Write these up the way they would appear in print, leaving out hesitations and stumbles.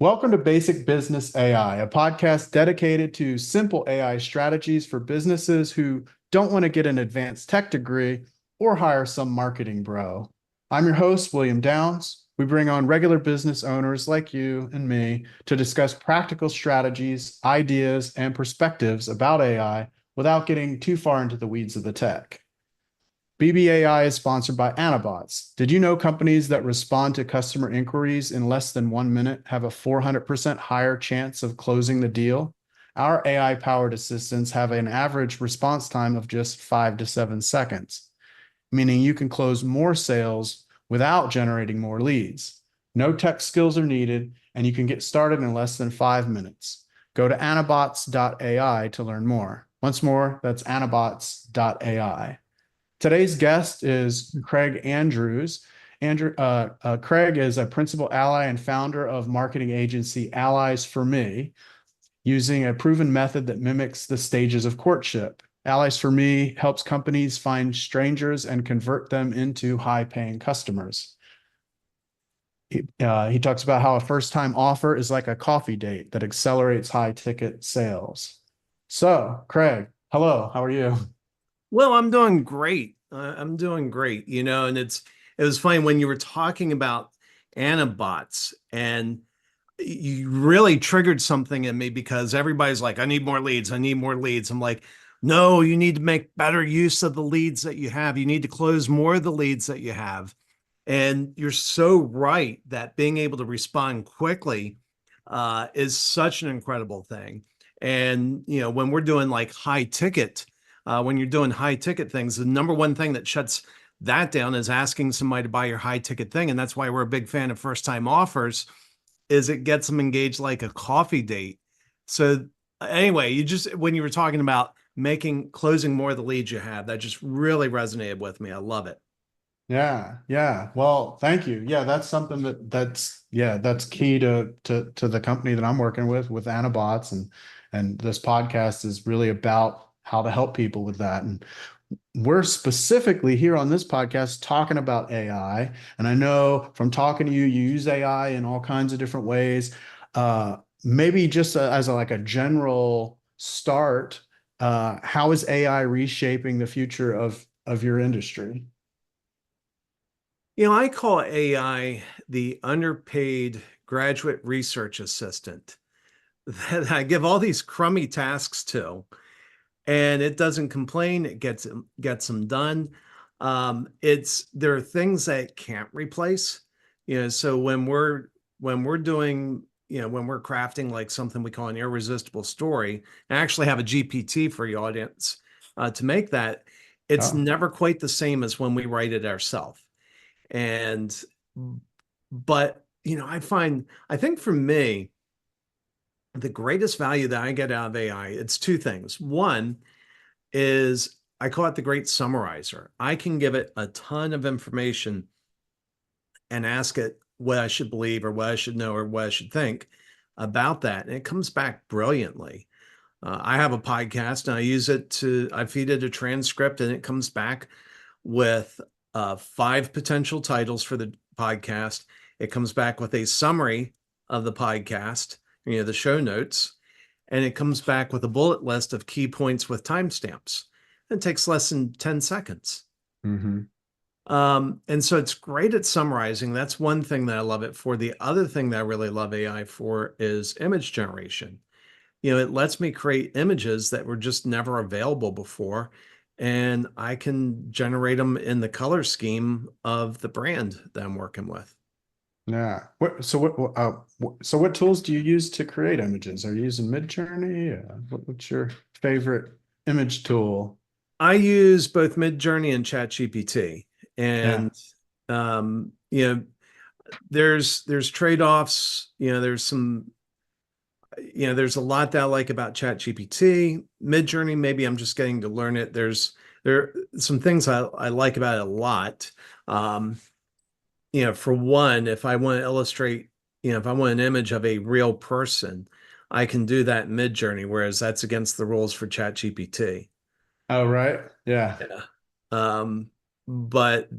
Welcome to Basic Business AI, a podcast dedicated to simple AI strategies for businesses who don't want to get an advanced tech degree or hire some marketing bro. I'm your host, William Downs. We bring on regular business owners like you and me to discuss practical strategies, ideas, and perspectives about AI without getting too far into the weeds of the tech. BBAI is sponsored by Anabots. Did you know companies that respond to customer inquiries in less than 1 minute have a 400% higher chance of closing the deal? Our AI-powered assistants have an average response time of just 5 to 7 seconds, meaning you can close more sales without generating more leads. No tech skills are needed, and you can get started in less than 5 minutes. Go to anabots.ai to learn more. Once more, that's anabots.ai. Today's guest is Craig Andrews. Craig is a principal ally and founder of marketing agency Allies for Me, using a proven method that mimics the stages of courtship. Allies for Me helps companies find strangers and convert them into high-paying customers. He talks about how a first-time offer is like a coffee date that accelerates high-ticket sales. So, Craig, hello, how are you? Well, I'm doing great. I'm doing great, and it was funny when you were talking about Anabots and you really triggered something in me because everybody's like, I need more leads. I need more leads. I'm like, no, you need to make better use of the leads that you have. You need to close more of the leads that you have. And you're so right that being able to respond quickly is such an incredible thing. And, when we're doing like when you're doing high ticket things, the number one thing that shuts that down is asking somebody to buy your high ticket thing. And that's why we're a big fan of first time offers is it gets them engaged like a coffee date. So anyway, when you were talking about closing more of the leads you have, that just really resonated with me. I love it. Yeah, yeah. Well, thank you. Yeah, that's something that's key to the company that I'm working with Anabots, and this podcast is really about how to help people with that. And we're specifically here on this podcast talking about AI. And I know from talking to you, you use AI in all kinds of different ways. Maybe just as like a general start, how is AI reshaping the future of your industry? I call AI the underpaid graduate research assistant that I give all these crummy tasks to, and it doesn't complain. It gets them done. There are things that it can't replace. So when we're doing, when we're crafting like something we call an irresistible story, and I actually have a GPT for the audience to make that. It's Oh. never quite the same as when we write it ourselves. And but I think for me, the greatest value that I get out of AI, it's two things. One is I call it the great summarizer. I can give it a ton of information and ask it what I should believe or what I should know or what I should think about that. And it comes back brilliantly. I have a podcast and I feed it a transcript and it comes back with five potential titles for the podcast. It comes back with a summary of the podcast, the show notes, and it comes back with a bullet list of key points with timestamps. It takes less than 10 seconds. Hmm. And so it's great at summarizing. That's one thing that I love it for. The other thing that I really love AI for is image generation. It lets me create images that were just never available before, and I can generate them in the color scheme of the brand that I'm working with. Yeah. So what tools do you use to create images? Are you using Midjourney? What's your favorite image tool? I use both Midjourney and ChatGPT, Yeah. and um, you know, there's trade-offs. There's a lot that I like about ChatGPT. Midjourney, maybe I'm just getting to learn it. There are some things I like about it a lot. Um, for one, if I want to illustrate, if I want an image of a real person, I can do that in Midjourney, whereas that's against the rules for ChatGPT. Oh, right. Yeah. Yeah. But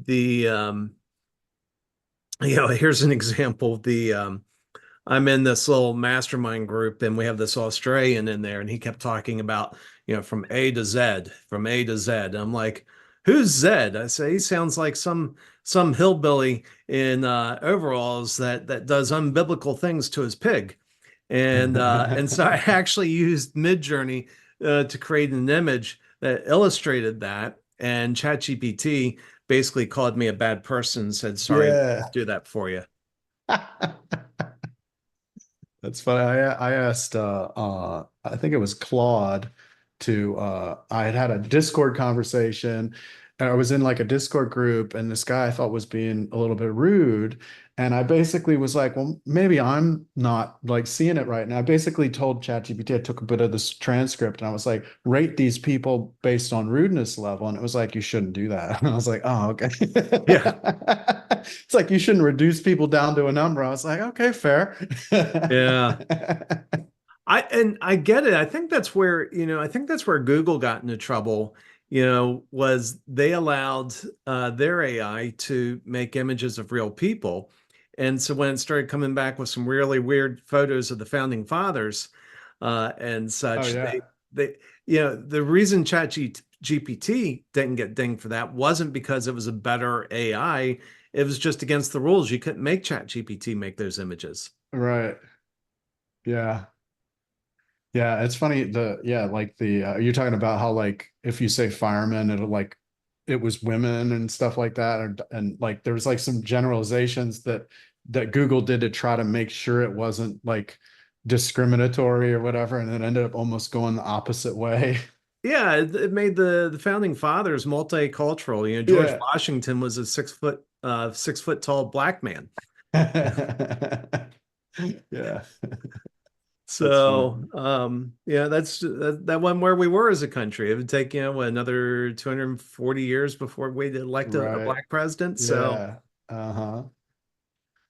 here's an example. I'm in this little mastermind group and we have this Australian in there and he kept talking about, from A to Z, from A to Z. And I'm like, who's Zed? I say he sounds like some hillbilly in overalls that does unbiblical things to his pig. And so I actually used Midjourney to create an image that illustrated that. And ChatGPT basically called me a bad person and said, sorry, we Yeah. can't do that for you. That's funny. I asked I think it was Claude to I had had a Discord conversation. And I was in like a Discord group and this guy I thought was being a little bit rude. And I basically was like, well, maybe I'm not like seeing it right. And I basically told ChatGPT, I took a bit of this transcript and I was like, rate these people based on rudeness level. And it was like, you shouldn't do that. And I was like, oh, okay. Yeah. It's like you shouldn't reduce people down to a number. I was like, okay, fair. Yeah. I get it. I think that's where, I think that's where Google got into trouble, was they allowed their AI to make images of real people. And so when it started coming back with some really weird photos of the founding fathers and Oh such, yeah. they, the reason ChatGPT didn't get dinged for that wasn't because it was a better AI. It was just against the rules. You couldn't make ChatGPT make those images. Right. Yeah. Yeah, it's funny like the you're talking about how like if you say firemen it'll like it was women and stuff like that and like there's like some generalizations that Google did to try to make sure it wasn't like discriminatory or whatever and it ended up almost going the opposite way. Yeah, it made the founding fathers multicultural. George Yeah. Washington was a 6 foot tall black man. Yeah, that's funny. So, yeah, that's that one where we were as a country. It would take, another 240 years before we'd elect a Right. black president. So, Yeah. Uh-huh.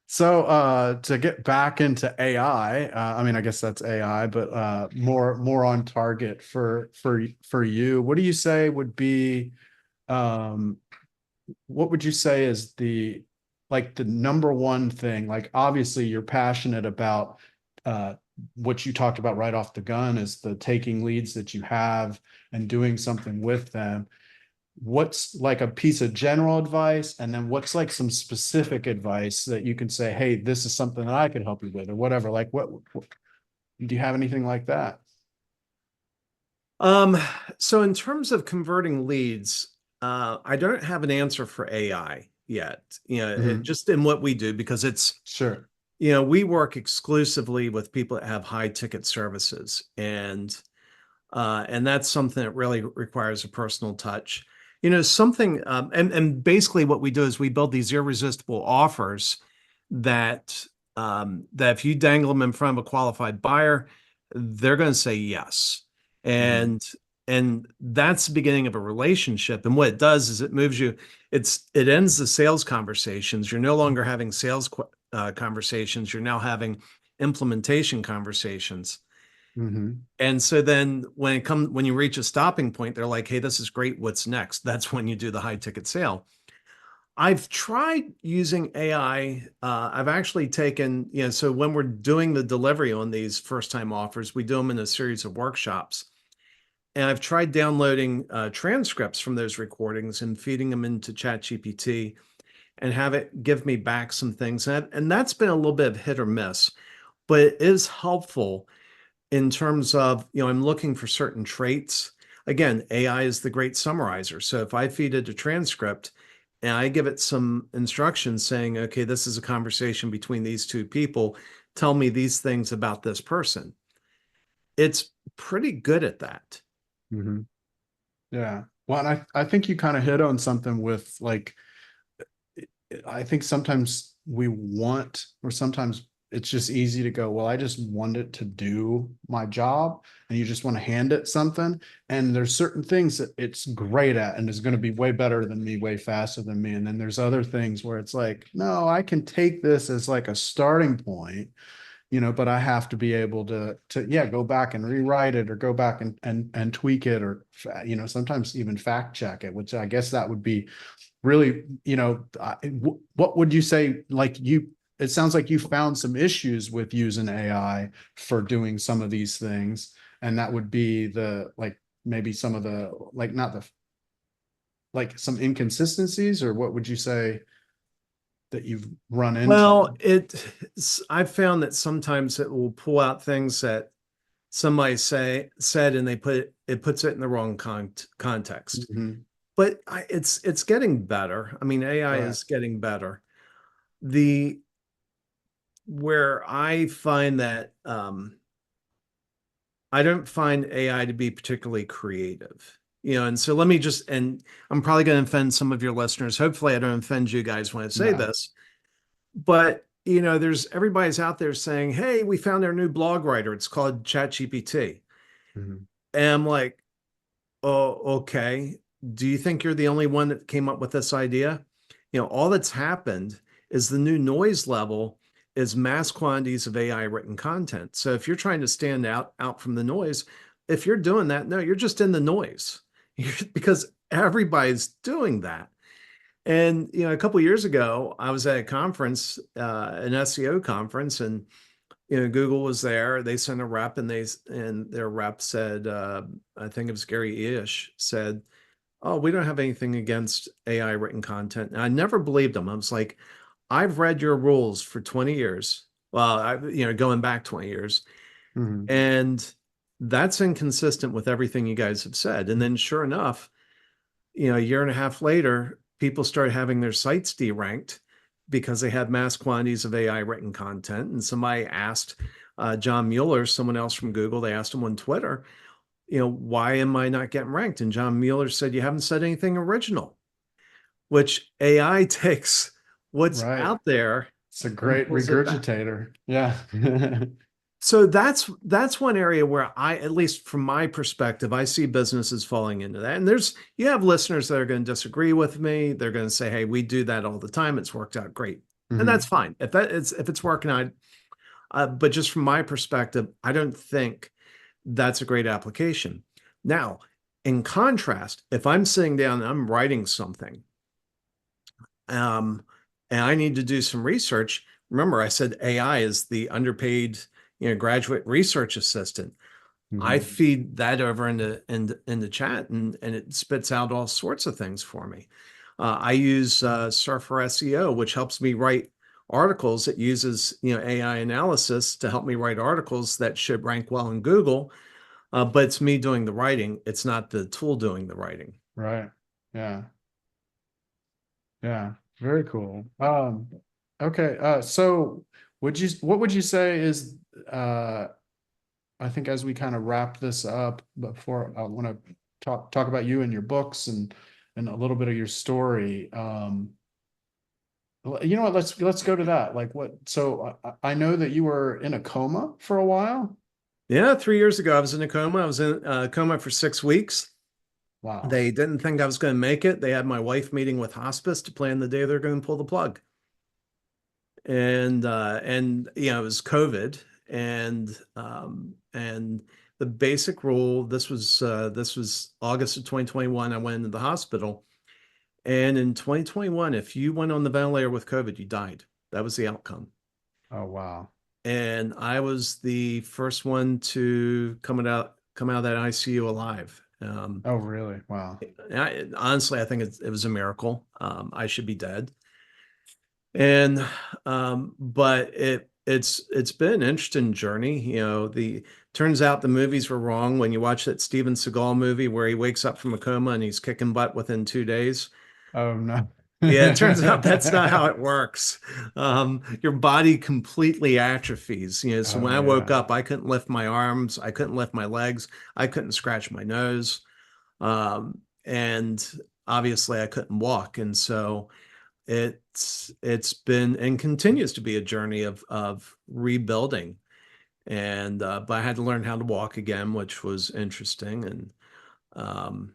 So to get back into AI, I mean, I guess that's AI, but more on target for you. What do you say would be um, what would you say is the like the number one thing? Like obviously you're passionate about uh, what you talked about right off the gun is the taking leads that you have and doing something with them. What's like a piece of general advice and then what's like some specific advice that you can say, hey, this is something that I could help you with or whatever, like what do you have anything like that? um, so in terms of converting leads, I don't have an answer for AI yet. Mhm. Just in what we do because it's Sure. we work exclusively with people that have high ticket services, and that's something that really requires a personal touch. Something, and basically what we do is we build these irresistible offers that if you dangle them in front of a qualified buyer, they're going to say yes, Mhm. and and that's the beginning of a relationship. And what it does is it moves you. It ends the sales conversations. You're no longer having sales conversations. You're now having implementation conversations. Mhm. And so then when you reach a stopping point, they're like, "Hey, this is great. What's next?" That's when you do the high ticket sale. I've tried using AI. I've actually taken, so when we're doing the delivery on these first time offers, we do them in a series of workshops. And I've tried downloading transcripts from those recordings and feeding them into ChatGPT and have it give me back some things. And that's been a little bit of hit or miss, but it is helpful in terms of, I'm looking for certain traits. Again, AI is the great summarizer. So if I feed it a transcript and I give it some instructions saying, okay, this is a conversation between these two people, tell me these things about this person. It's pretty good at that. Mhm. Yeah. Well, and I think you kind of hit on something with like I think sometimes we want, or sometimes it's just easy to go, well, I just want it to do my job, and you just want to hand it something. And there's certain things that it's great at and is going to be way better than me, way faster than me. And then there's other things where it's like, no, I can take this as like a starting point, but I have to be able to yeah, go back and rewrite it or go back and tweak it or sometimes even fact check it, which I guess that would be really, what would you say, like it sounds like you found some issues with using AI for doing some of these things. And that would be the like maybe some of the like not the like some inconsistencies, or what would you say that you've run into? Well, I've found that sometimes it will pull out things that somebody said and it puts it in the wrong context. Mhm. But it's getting better. I mean, AI Right. is getting better. The Where I find that I don't find AI to be particularly creative. And so let me just, and I'm probably going to offend some of your listeners. Hopefully, I don't offend you guys when I say No. this, but there's everybody's out there saying, "Hey, we found our new blog writer. It's called ChatGPT." Mhm. And I'm like, "Oh, okay. Do you think you're the only one that came up with this idea?" All that's happened is the new noise level is mass quantities of AI written content. So if you're trying to stand out from the noise, if you're doing that, no, you're just in the noise because everybody's doing that. And a couple of years ago, I was at a conference, an SEO conference, and Google was there. They sent a rep, and their rep said, I think it was Gary Ish said, "Oh, we don't have anything against AI written content." And I never believed them. I was like, "I've read your rules for 20 years. Well, going back 20 years, Mhm. and that's inconsistent with everything you guys have said." And then, sure enough, a year and a half later, people started having their sites deranked because they had mass quantities of AI written content. And somebody asked John Mueller, someone else from Google, they asked him on Twitter, why am I not getting ranked? And John Mueller said, "You haven't said anything original," which AI takes what's Right. out there It's a and great pulls it back. regurgitator. Yeah. So that's one area where at least from my perspective, I see businesses falling into that. And you have listeners that are going to disagree with me. They're going to say, "Hey, we do that all the time. It's worked out great," and that's Mhm. fine. If it's working out, but just from my perspective, I don't think that's a great application. Now, in contrast, if I'm sitting down and I'm writing something, um, and I need to do some research, remember I said AI is the underpaid, graduate research assistant. I Mhm. feed that over into chat, and it spits out all sorts of things for me. I use Surfer SEO, which helps me write articles. It uses AI analysis to help me write articles that should rank well in Google. But it's me doing the writing. It's not the tool doing the writing. Right. Yeah. Yeah. Very cool. Okay. So what would you say is, uh, I think as we kind of wrap this up, before I want to talk about you and your books and a little bit of your story. You know what? Let's go to that. Like what? So I know that you were in a coma for a while. Yeah, 3 years ago, I was in a coma. I was in a coma for 6 weeks. Wow. They didn't think I was going to make it. They had my wife meeting with hospice to plan the day they're going to pull the plug. And it was COVID, and the basic rule. This was August of 2021. I went into the hospital, and in 2021, if you went on the ventilator with COVID, you died. That was the outcome. Oh wow. And I was the first one to come out of that ICU alive. Oh really? Wow. Honestly, I think it was a miracle. I should be dead. And but it's been an interesting journey. The turns out the movies were wrong when you watch that Steven Seagal movie where he wakes up from a coma and he's kicking butt within 2 days. Oh no. Yeah, it turns out that's not how it works. Your body completely atrophies. So Oh when I woke yeah. up, I couldn't lift my arms, I couldn't lift my legs, I couldn't scratch my nose, and obviously I couldn't walk. And so it's been and continues to be a journey of rebuilding. And but I had to learn how to walk again, which was interesting. And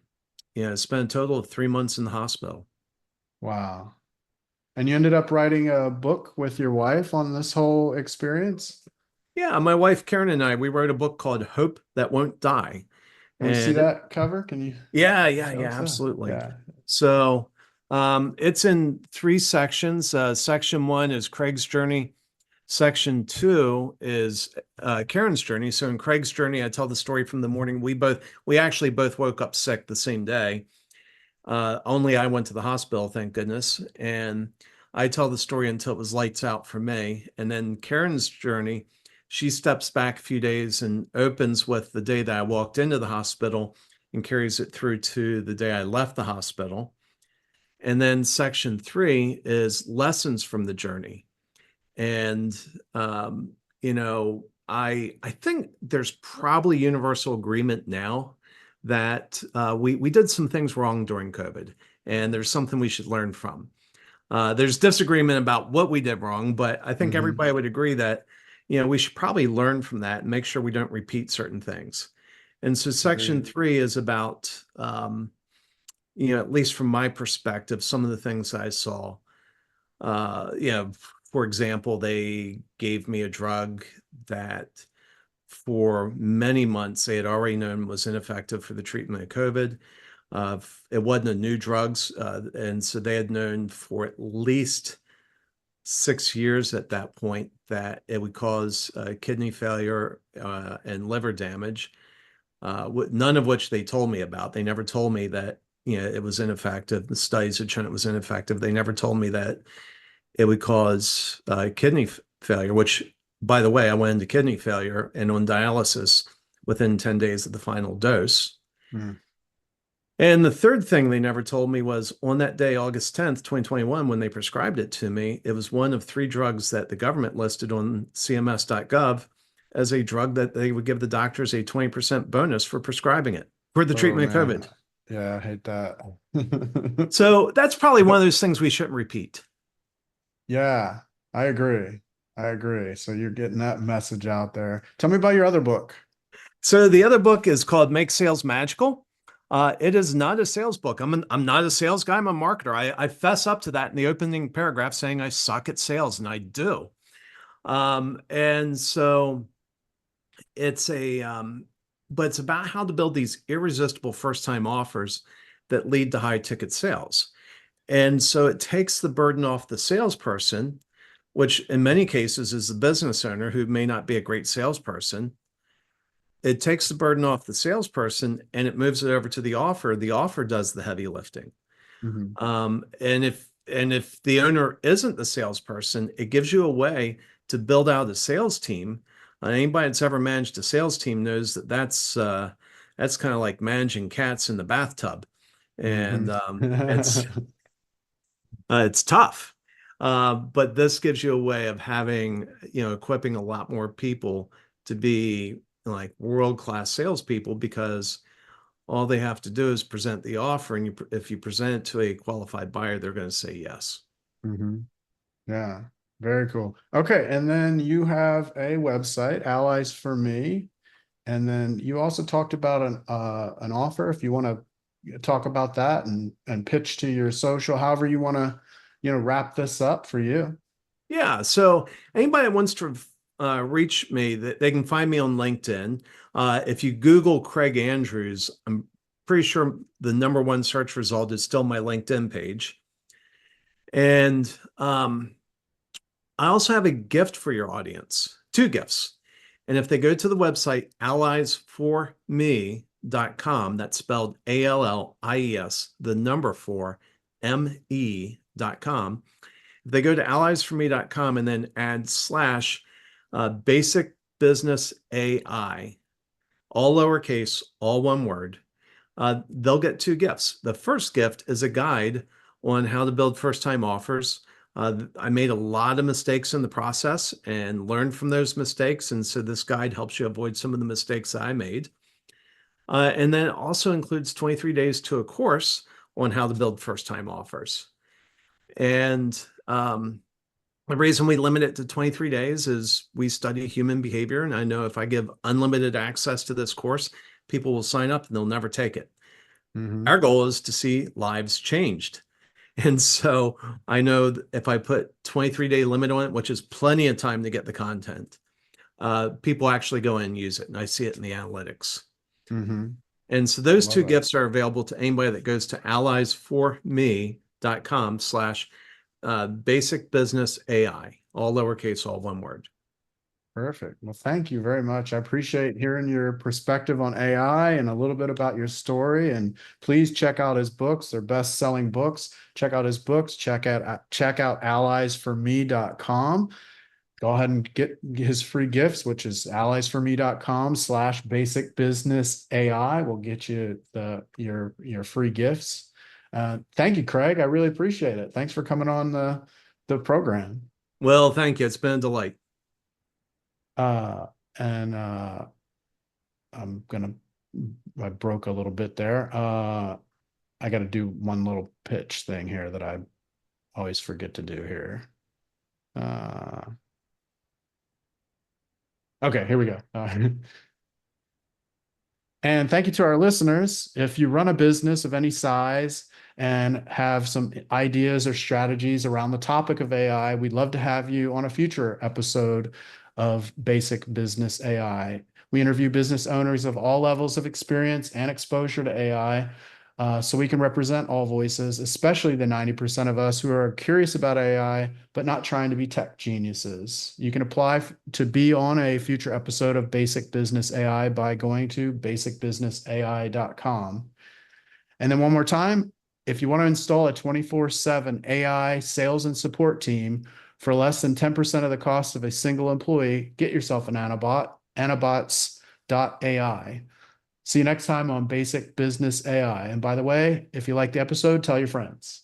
spent a total of 3 months in the hospital. Wow. And you ended up writing a book with your wife on this whole experience? Yeah, my wife Karen and I, we wrote a book called Hope That Won't Die. Can we see And that cover? Can you yeah, yeah, show yeah, us that? absolutely. Yeah. So It's in three sections. Section one is Craig's journey. Section two is Karen's journey. So in Craig's journey, I tell the story from the morning. We actually both woke up sick the same day. Only I went to the hospital, thank goodness. And I tell the story until it was lights out for me. And then Karen's journey, she steps back a few days and opens with the day that I walked into the hospital and carries it through to the day I left the hospital. And then section three is lessons from the journey. And I think there's probably universal agreement now that we did some things wrong during COVID, and there's something we should learn from. There's disagreement about what we did wrong, but I think Hmm. everybody would agree that we should probably learn from that and make sure we don't repeat certain things. And so section Agreed. three is about at least from my perspective, some of the things I saw. For example, they gave me a drug that for many months they had already known was ineffective for the treatment of COVID. It wasn't a new drugs, and so they had known for at least 6 years at that point that it would cause kidney failure and liver damage. None of which they told me about. They never told me that it was ineffective. The studies had shown it was ineffective. They never told me that it would cause kidney failure, which, by the way, I went into kidney failure and on dialysis within 10 days of the final dose. Mm. And the third thing they never told me was on that day, August 10th, 2021, when they prescribed it to me, it was one of three drugs that the government listed on CMS.gov as a drug that they would give the doctors a 20% bonus for prescribing it for the Oh treatment of man. COVID. Yeah, I hate that. So that's probably one of those things we shouldn't repeat. Yeah, I agree. I agree. So you're getting that message out there. Tell me about your other book. So the other book is called Make Sales Magical. It is not a sales book. I'm not a sales guy. I'm a marketer. I fess up to that in the opening paragraph saying I suck at sales, and I do. And so it's but it's about how to build these irresistible first time offers that lead to high ticket sales. And so it takes the burden off the salesperson, which in many cases is the business owner who may not be a great salesperson. It takes the burden off the salesperson and it moves it over to the offer. The offer does the heavy lifting. Hmm. And if the owner isn't the salesperson, it gives you a way to build out a sales team. Anybody that's ever managed a sales team knows that that's kind of like managing cats in the bathtub, Hmm. and it's tough. But this gives you a way of having, equipping a lot more people to be like world-class salespeople because all they have to do is present the offer. And if you present it to a qualified buyer, they're going to say yes. Hmm. Yeah, very cool. Okay, and then you have a website, Allies for Me, and then you also talked about an offer. If you want to talk about that and pitch to your social, however you want to, wrap this up for you. Yeah. So anybody that wants to reach me, that they can find me on LinkedIn. If you Google Craig Andrews, I'm pretty sure the number one search result is still my LinkedIn page. And I also have a gift for your audience, two gifts. And if they go to the website alliesforme.com, that's spelled ALLIES, the number four, ME.com. If they go to alliesforme.com and then add slash basic business AI, all lowercase, all one word, they'll get two gifts. The first gift is a guide on how to build first time offers. I made a lot of mistakes in the process and learned from those mistakes. And so this guide helps you avoid some of the mistakes that I made. And then it also includes 23 days to a course on how to build first time offers. And the reason we limit it to 23 days is we study human behavior. And I know if I give unlimited access to this course, people will sign up and they'll never take it. Hmm. Our goal is to see lives changed. And so I know that if I put 23-day limit on it, which is plenty of time to get the content, people actually go in and use it. And I see it in the analytics. Hmm. And so those two Love it. gifts are available to anybody that goes to alliesforme.com slash basic business AI, all lowercase, all one word. Perfect. Well, thank you very much. I appreciate hearing your perspective on AI and a little bit about your story. And please check out his books. They're best-selling books. Check out his books. Check out alliesforme.com. Go ahead and get his free gifts, which is alliesforme.com/basic business AI. Will get you your free gifts. Thank you, Craig. I really appreciate it. Thanks for coming on the program. Well, thank you. It's been a delight. Uh, and I'm gonna, I broke a little bit there. I got to do one little pitch thing here that I always forget to do here. Okay, here we go. And thank you to our listeners. If you run a business of any size and have some ideas or strategies around the topic of AI, we'd love to have you on a future episode of Basic Business AI. We interview business owners of all levels of experience and exposure to AI, so we can represent all voices, especially the 90% of us who are curious about AI, but not trying to be tech geniuses. You can apply to be on a future episode of Basic Business AI by going to basicbusinessai.com. And then one more time, if you want to install a 24/7 AI sales and support team for less than 10% of the cost of a single employee, get yourself an Anabot, anabots.ai. See you next time on Basic Business AI. And by the way, if you like the episode, tell your friends.